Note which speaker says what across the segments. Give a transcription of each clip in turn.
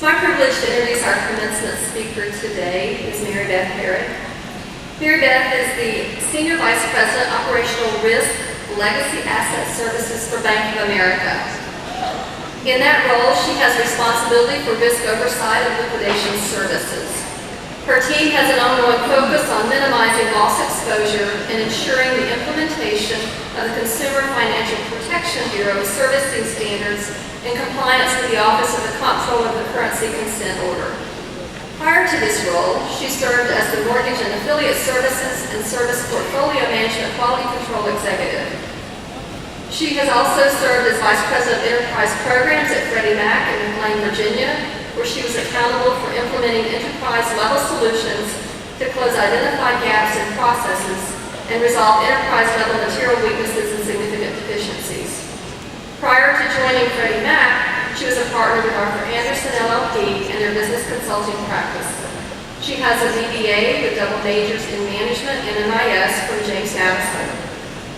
Speaker 1: my privilege to introduce our commencement speaker today, is Maribeth Herod. Maribeth is the Senior Vice President, Operational Risk, Legacy Asset Services for Bank of America. In that role, she has responsibility for risk oversight and liquidation services. Her team has an ongoing focus on minimizing loss exposure and ensuring the implementation of the Consumer Financial Protection Bureau servicing standards in compliance with the Office of the Comptroller of the Currency Consent Order. Prior to this role, she served as the Mortgage and Affiliate Services and Service Portfolio Management Quality Control Executive. She has also served as Vice President of Enterprise Programs at Freddie Mac in McLean, Virginia, where she was accountable for implementing enterprise-level solutions to close identified gaps in processes and resolve enterprise-level material weaknesses and significant deficiencies. Prior to joining Freddie Mac, she was a partner with Arthur Anderson LLP and their business consulting practice. She has a BBA with double majors in management and MIS from James Madison.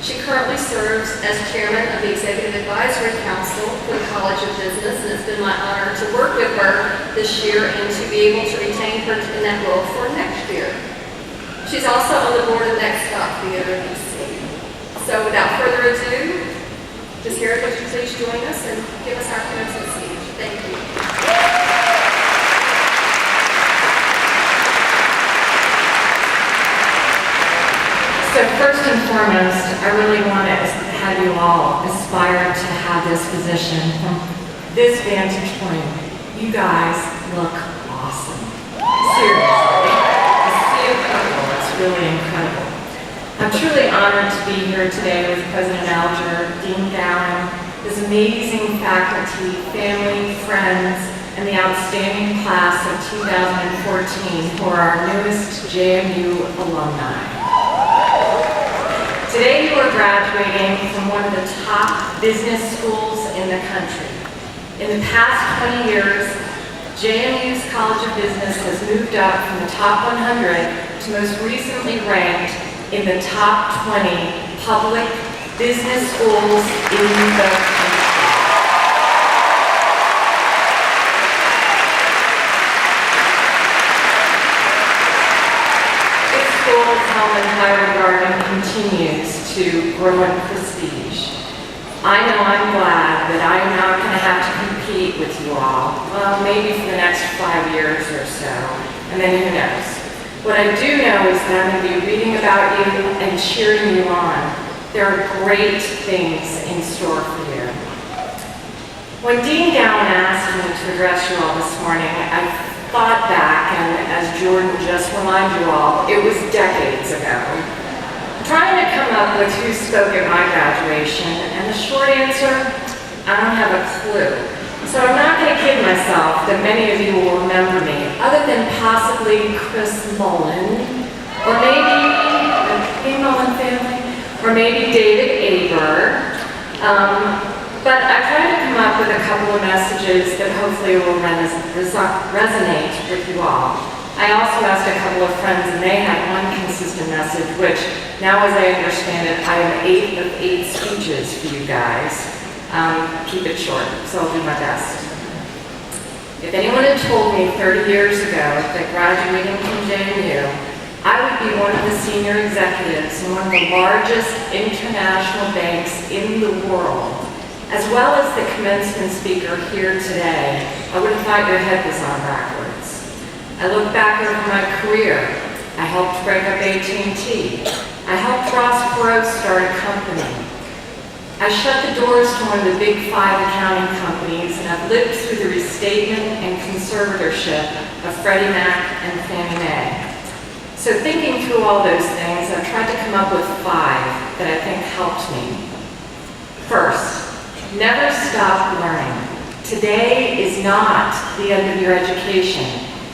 Speaker 1: She currently serves as chairman of the Executive Advisory Council for the College of Business, and it's been my honor to work with her this year and to be able to retain her in that role for next year. She's also on the board of Next Stop Theater DC. So without further ado, Ms. Herod, would you please join us and give us our commencement speech? Thank you.
Speaker 2: So first and foremost, I really want to have you all aspire to have this position. From this vantage point, you guys look awesome. Seriously. The sea of purple, it's really incredible. I'm truly honored to be here today with President Alger, Dean Gowan, this amazing faculty, family, friends, and the outstanding class of 2014 who are our newest JMU alumni. Today you are graduating from one of the top business schools in the country. In the past 20 years, JMU's College of Business has moved up from the top 100 to most recently ranked in the top 20 public business schools in the country. This school's held in high regard and continues to grow in prestige. I know I'm glad that I'm not going to have to compete with you all, well, maybe for the next 5 years or so, and then who knows. What I do know is that I'm going to be reading about you and cheering you on. There are great things in store for you. When Dean Gowan asked me to address you all this morning, I thought back, and as Jordan just reminded you all, it was decades ago. Trying to come up with who spoke at my graduation, and the short answer, I don't have a clue. So I'm not going to kid myself that many of you will remember me, other than possibly Chris Mullen, or maybe the Mullen family, or maybe David Aber. But I tried to come up with a couple of messages that hopefully will resonate with you all. I also asked a couple of friends, and they had one consistent message, which, now as I understand it, I have 8 of 8 speeches for you guys. Keep it short, so I'll do my best. If anyone had told me 30 years ago that graduating from JMU, I would be one of the senior executives in one of the largest international banks in the world, as well as the commencement speaker here today, I would have thought your head was on backwards. I look back over my career. I helped break up AT&T. I helped Ross Perot start a company. I shut the doors to one of the big 5 accounting companies, and I've lived through the restatement and conservatorship of Freddie Mac and Fannie Mae. So thinking through all those things, I've tried to come up with 5 that I think helped me. First, never stop learning. Today is not the end of your education.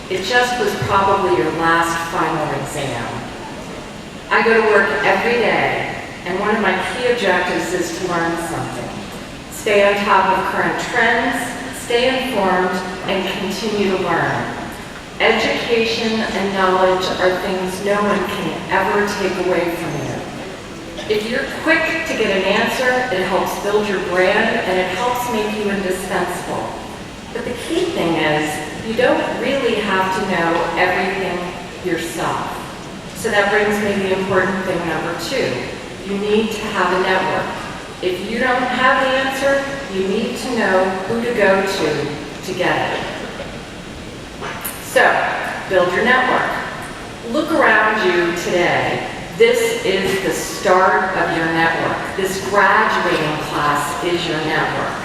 Speaker 2: It just was probably your last final exam. I go to work every day, and one of my key objectives is to learn something. Stay on top of current trends, stay informed, and continue to learn. Education and knowledge are things no one can ever take away from you. If you're quick to get an answer, it helps build your brand, and it helps make you indispensable. But the key thing is, you don't really have to know everything yourself. So that brings me to the important thing number 2. You need to have a network. If you don't have the answer, you need to know who to go to get it. So, build your network. Look around you today. This is the start of your network. This graduating class is your network.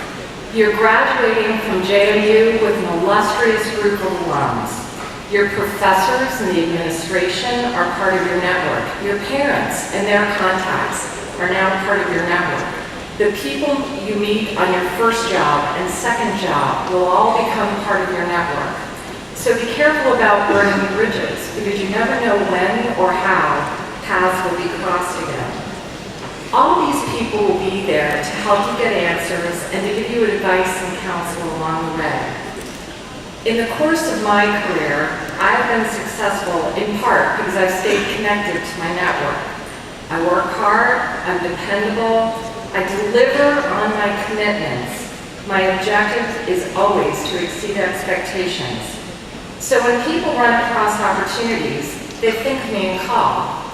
Speaker 2: You're graduating from JMU with an illustrious group of alums. Your professors and the administration are part of your network. Your parents and their contacts are now part of your network. The people you meet on your first job and second job will all become part of your network. So be careful about burning bridges, because you never know when or how paths will be crossed again. All these people will be there to help you get answers and to give you advice and counsel along the way. In the course of my career, I've been successful in part because I've stayed connected to my network. I work hard, I'm dependable, I deliver on my commitments. My objective is always to exceed expectations. So when people run across opportunities, they think of me and call.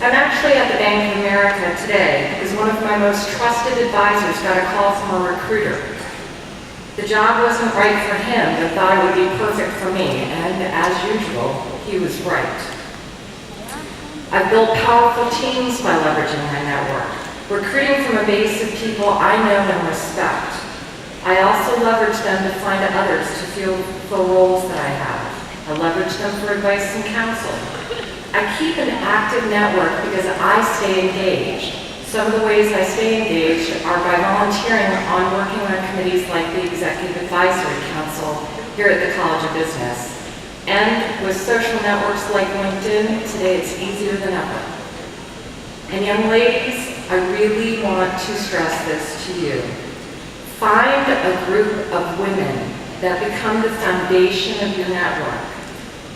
Speaker 2: I'm actually at the Bank of America today because one of my most trusted advisors got a call from a recruiter. The job wasn't right for him, but thought it would be perfect for me, and as usual, he was right. I've built powerful teams by leveraging my network, recruiting from a base of people I know and respect. I also leverage them to find others to fill roles that I have. I leverage them for advice and counsel. I keep an active network because I stay engaged. Some of the ways I stay engaged are by volunteering on working on committees like the Executive Advisory Council here at the College of Business. And with social networks like LinkedIn, today it's easier than ever. And young ladies, I really want to stress this to you. Find a group of women that become the foundation of your network.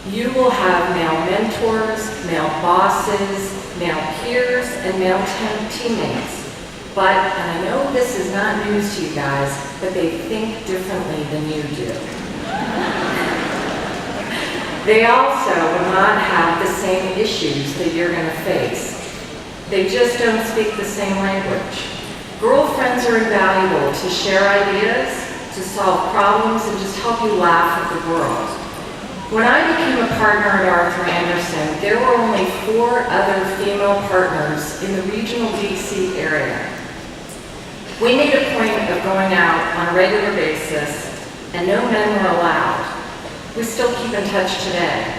Speaker 2: You will have male mentors, male bosses, male peers, and male teammates. But, and I know this is not news to you guys, but they think differently than you do. They also will not have the same issues that you're going to face. They just don't speak the same language. Girlfriends are invaluable to share ideas, to solve problems, and just help you laugh at the world. When I became a partner at Arthur Andersen, there were only 4 other female partners in the regional DC area. We made a point of going out on a regular basis, and no men were allowed. We still keep in touch today.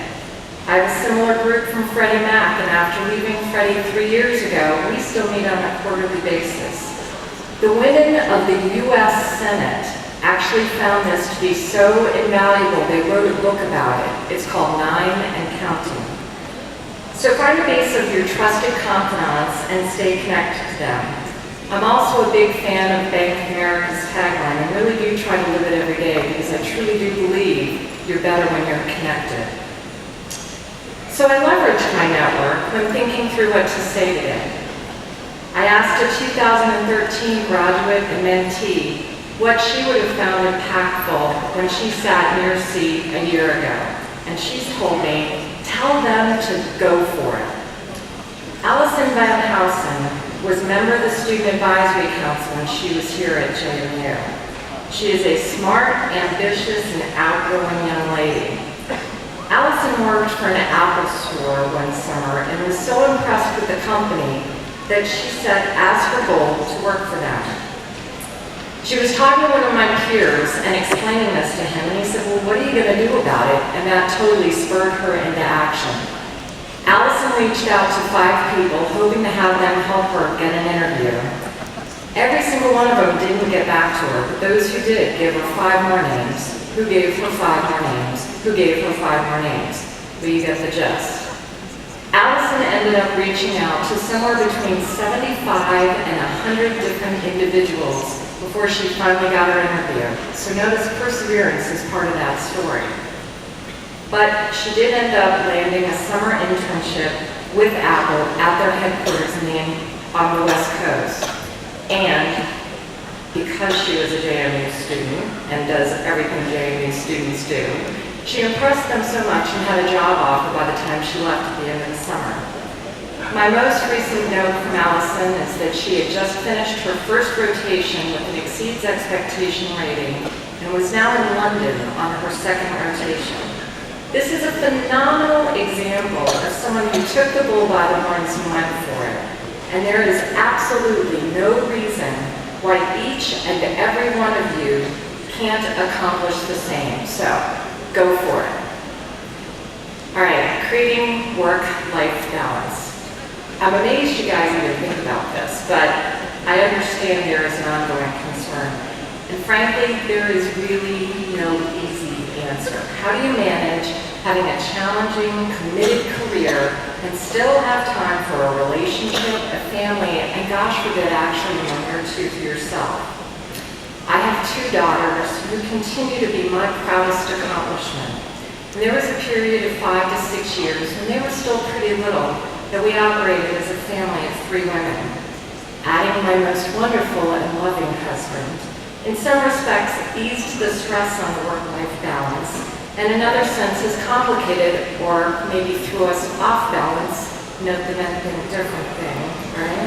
Speaker 2: I have a similar group from Freddie Mac, and after leaving Freddie 3 years ago, we still meet on a quarterly basis. The women of the U.S. Senate actually found this to be so invaluable, they wrote a book about it. It's called 9 and Counting. So find a base of your trusted confidants and stay connected to them. I'm also a big fan of Bank of America's tagline, and really do try to live it every day because I truly do believe you're better when you're connected. So I leveraged my network when thinking through what to say today. I asked a 2013 graduate and mentee what she would have found impactful when she sat in your seat a year ago. And she's told me, tell them to go for it. Allison Van Housen was member of the Student Advisory Council when she was here at JMU. She is a smart, ambitious, and outgoing young lady. Allison worked for an Apple store one summer and was so impressed with the company that she set as her goal to work for them. She was talking to one of my peers and explaining this to him, and he said, well, what are you going to do about it? And that totally spurred her into action. Allison reached out to 5 people, hoping to have them help her get an interview. Every single one of them didn't get back to her, but those who did gave her 5 more names, who gave her 5 more names, who gave her 5 more names. But you get the gist. Allison ended up reaching out to somewhere between 75 and 100 different individuals before she finally got her interview. So notice perseverance is part of that story. But she did end up landing a summer internship with Apple at their headquarters on the West Coast. And because she was a JMU student and does everything JMU students do, She impressed them so much and had a job offer by the time she left at the end of the summer. My most recent note from Allison is that she had just finished her first rotation with an exceeds expectation rating and was now in London on her second rotation. This is a phenomenal example of someone who took the bull by the horns and went for it. And there is absolutely no reason why each and every one of you can't accomplish the same. So, go for it. All right, creating work-life balance. I'm amazed you guys even think about this, but I understand there is an ongoing concern. And frankly, there is really no easy answer. How do you manage having a challenging, committed career and still have time for a relationship, a family, and gosh forbid, actually a moment or two for yourself? I have 2 daughters who continue to be my proudest accomplishment. And there was a period of 5 to 6 years when they were still pretty little that we operated as a family of 3 women, adding my most wonderful and loving husband. In some respects, eased the stress on the work-life balance, and in other senses complicated or maybe threw us off balance. Note the men think different thing, right?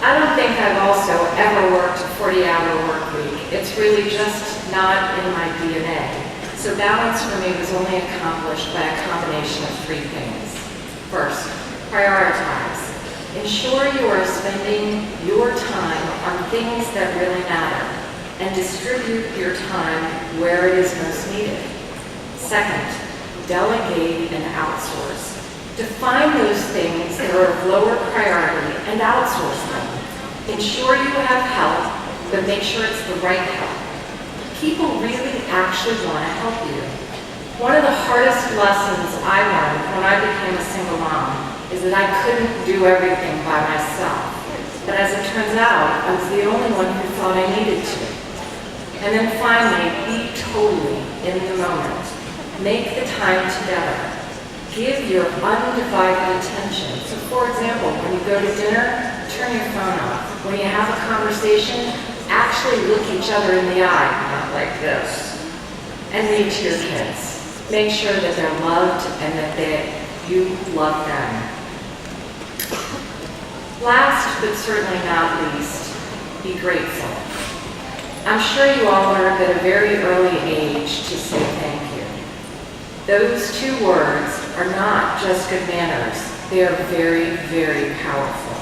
Speaker 2: I don't think I've also ever worked a 40-hour work week. It's really just not in my DNA. So balance for me was only accomplished by a combination of 3 things. First, prioritize. Ensure you are spending your time on things that really matter and distribute your time where it is most needed. Second, delegate and outsource. Define those things that are of lower priority and outsource them. Ensure you have help, but make sure it's the right help. People really actually want to help you. One of the hardest lessons I learned when I became a single mom is that I couldn't do everything by myself. But as it turns out, I was the only one who thought I needed to. And then finally, be totally in the moment. Make the time together. Give your undivided attention. So for example, when you go to dinner, turn your phone off. When you have a conversation, actually look each other in the eye, not like this. And read to your kids. Make sure that they're loved and that you love them. Last, but certainly not least, be grateful. I'm sure you all learned at a very early age to say thank you. Those 2 words are not just good manners. They are very, very powerful.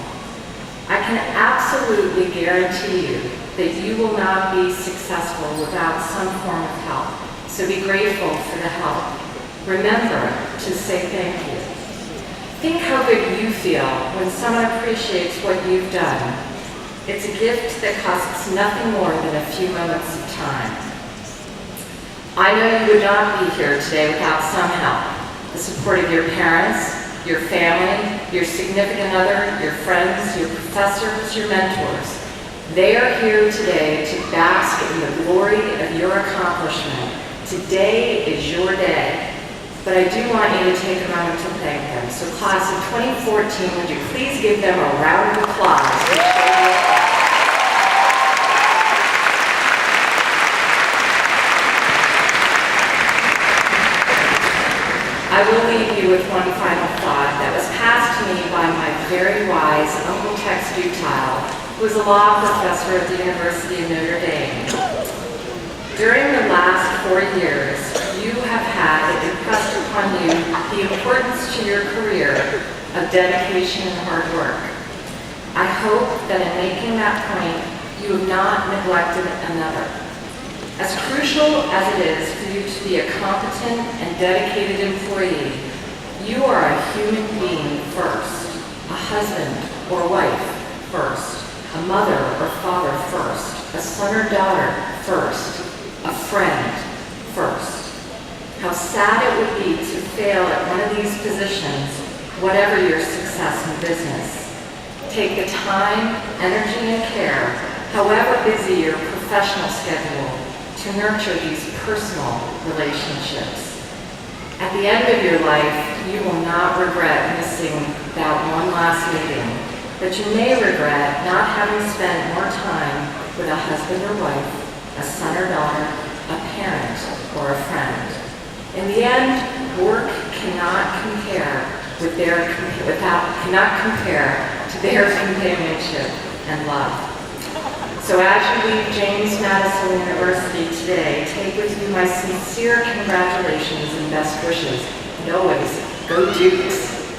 Speaker 2: I can absolutely guarantee you that you will not be successful without some form of help. So be grateful for the help. Remember to say thank you. Think how good you feel when someone appreciates what you've done. It's a gift that costs nothing more than a few moments of time. I know you would not be here today without some help. The support of your parents, your family, your significant other, your friends, your professors, your mentors. They are here today to bask in the glory of your accomplishment. Today is your day. But I do want you to take a moment to thank them. So class of 2014, would you please give them a round of applause? I will leave you with one final thought that was passed to me by my very wise Uncle Tex Dutile, who was a law professor at the University of Notre Dame. During the last 4 years, you have had impressed upon you the importance to your career of dedication and hard work. I hope that in making that point, you have not neglected another. As crucial as it is for you to be a competent and dedicated employee, you are a human being first, a husband or wife first, a mother or father first, a son or daughter first, a friend first. How sad it would be to fail at one of these positions, whatever your success in business. Take the time, energy, and care, however busy your professional schedule, to nurture these personal relationships. At the end of your life, you will not regret missing that one last meeting, but you may regret not having spent more time with a husband or wife, a son or daughter, a parent, or a friend. In the end, work cannot compare to their companionship and love. So as you leave James Madison University today, take with you my sincere congratulations and best wishes. And always, go Dukes.